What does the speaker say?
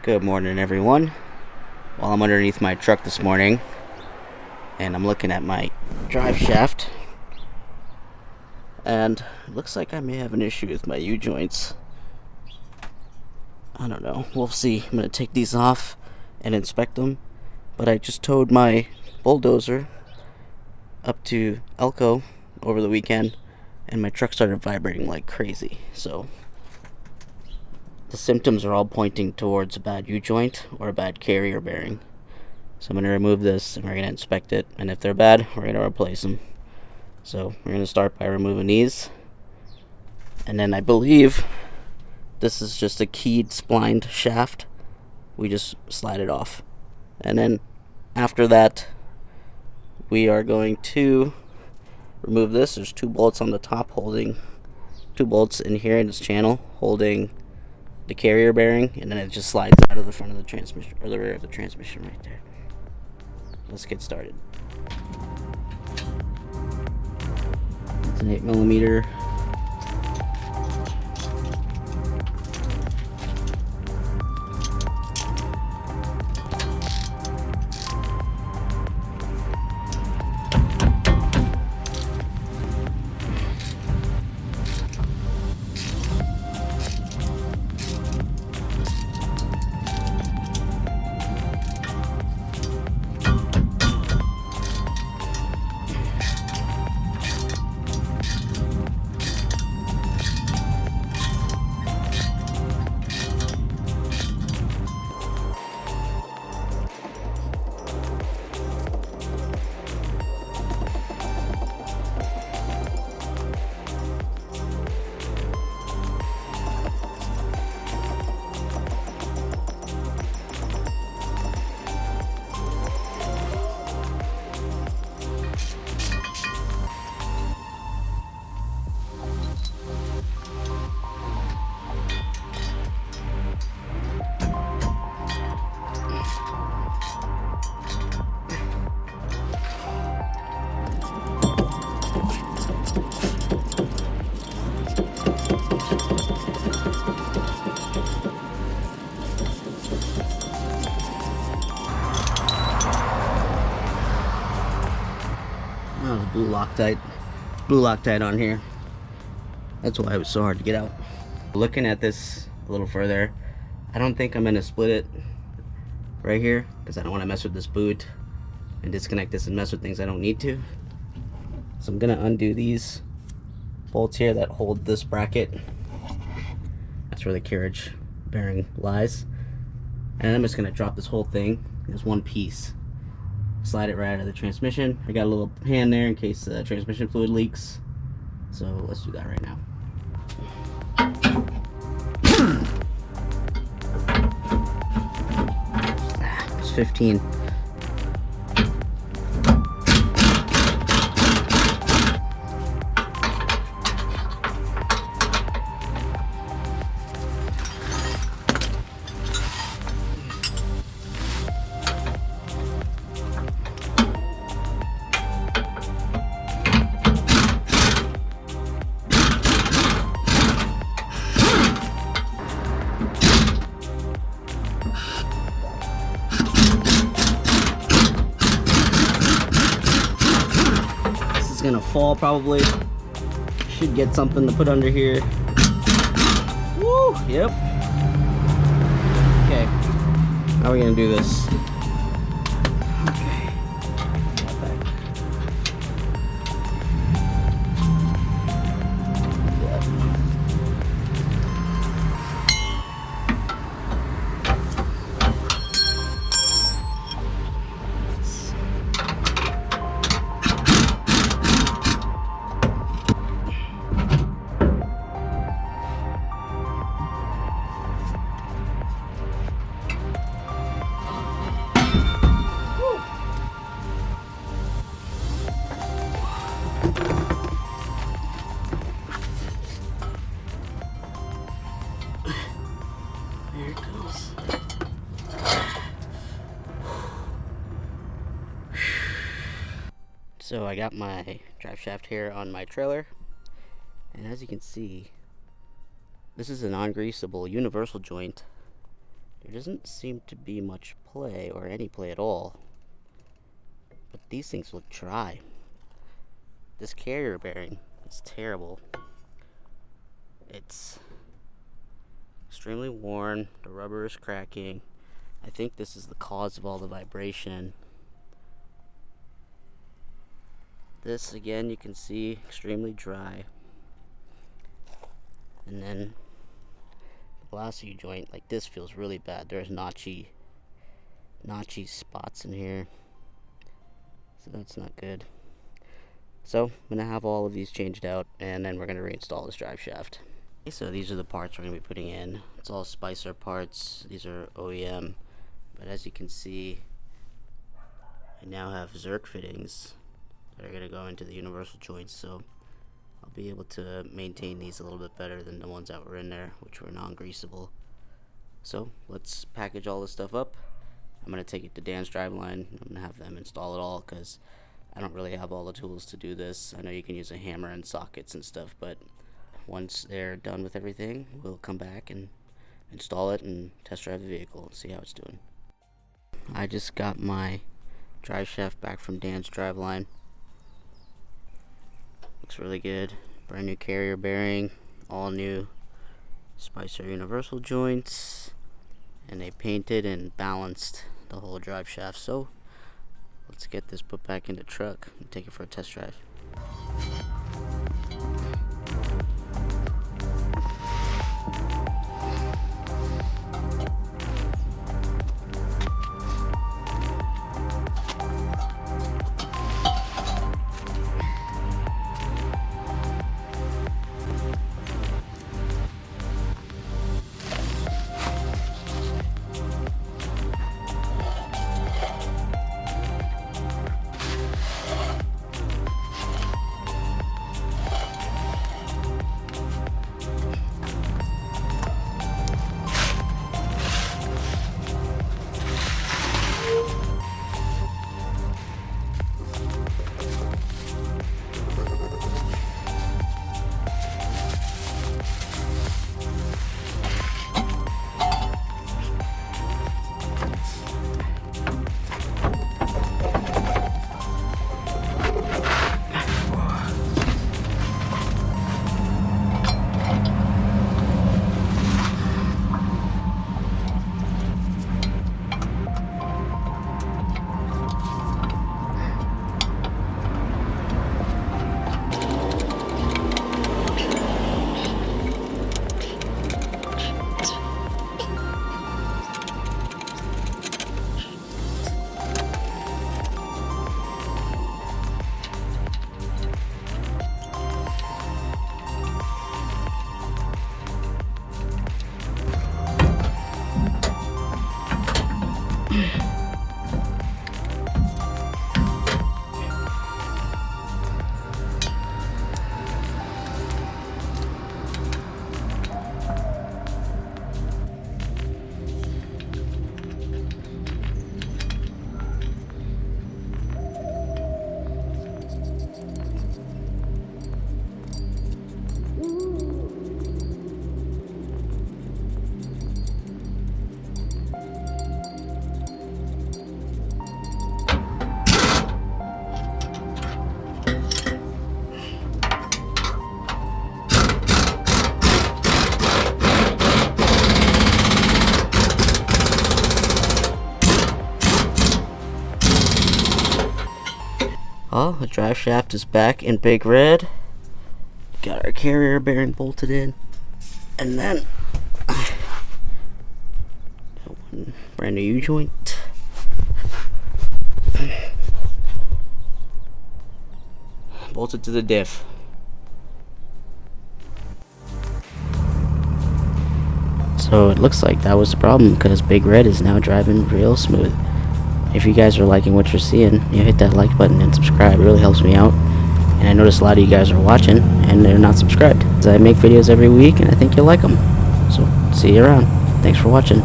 Good morning, everyone. Well, I'm underneath my truck this morning, and I'm looking at my drive shaft, and it looks like I may have an issue with my U-joints. I don't know. We'll see. I'm going to take these off and inspect them, but I just towed my bulldozer up to Elko over the weekend, and my truck started vibrating like crazy, so the symptoms are all pointing towards a bad U-joint or a bad carrier bearing. So I'm going to remove this and we're going to inspect it. And if they're bad, we're going to replace them. So we're going to start by removing these. And then I believe this is just a keyed splined shaft. We just slide it off. And then after that, we are going to remove this. There's 2 bolts on the top holding, 2 bolts in here in this channel holding the carrier bearing, and then it just slides out of the front of the transmission, or the rear of the transmission right there. Let's get started. It's an 8mm. Oh, blue Loctite on here. That's why it was so hard to get out. Looking at this a little further, I don't think I'm gonna split it right here because I don't want to mess with this boot and disconnect this and mess with things I don't need to. So I'm gonna undo these bolts here that hold this bracket. That's where the carriage bearing lies. And I'm just gonna drop this whole thing as one piece. Slide it right out of the transmission. I got a little hand there in case the transmission fluid leaks. So let's do that right now. It's 15. Gonna fall probably. Should get something to put under here. Woo! Yep. Okay. How are we gonna do this? Okay. There it goes. So I got my drive shaft here on my trailer, and as you can see, this is a non-greasable universal joint. There doesn't seem to be much play, or any play at all. But these things look dry. This carrier bearing is terrible. It's extremely worn. The rubber is cracking. I think this is the cause of all the vibration. This, again, you can see, extremely dry. And then the velocity joint, like this, feels really bad. There's notchy spots in here, so that's not good. So I'm gonna have all of these changed out, and then we're gonna reinstall this drive shaft. Okay, so these are the parts we're gonna be putting in. It's all Spicer parts. These are OEM, but as you can see, I now have Zerk fittings that are gonna go into the universal joints, so I'll be able to maintain these a little bit better than the ones that were in there, which were non-greasable. So let's package all this stuff up. I'm gonna take it to Dan's Driveline. I'm gonna have them install it all, because I don't really have all the tools to do this. I know you can use a hammer and sockets and stuff, but once they're done with everything, we'll come back and install it and test drive the vehicle and see how it's doing. I just got my drive shaft back from Dan's Driveline. Looks really good. Brand new carrier bearing, all new Spicer universal joints, and they painted and balanced the whole drive shaft. So let's get this put back in the truck and take it for a test drive. Oh, the drive shaft is back in big red. Got our carrier bearing bolted in. And then one brand new U-joint. Bolted to the diff. So it looks like that was the problem, because Big Red is now driving real smooth. If you guys are liking what you're seeing, hit that like button and subscribe. It really helps me out. And I notice a lot of you guys are watching and they're not subscribed. I make videos every week and I think you'll like them. So see you around. Thanks for watching.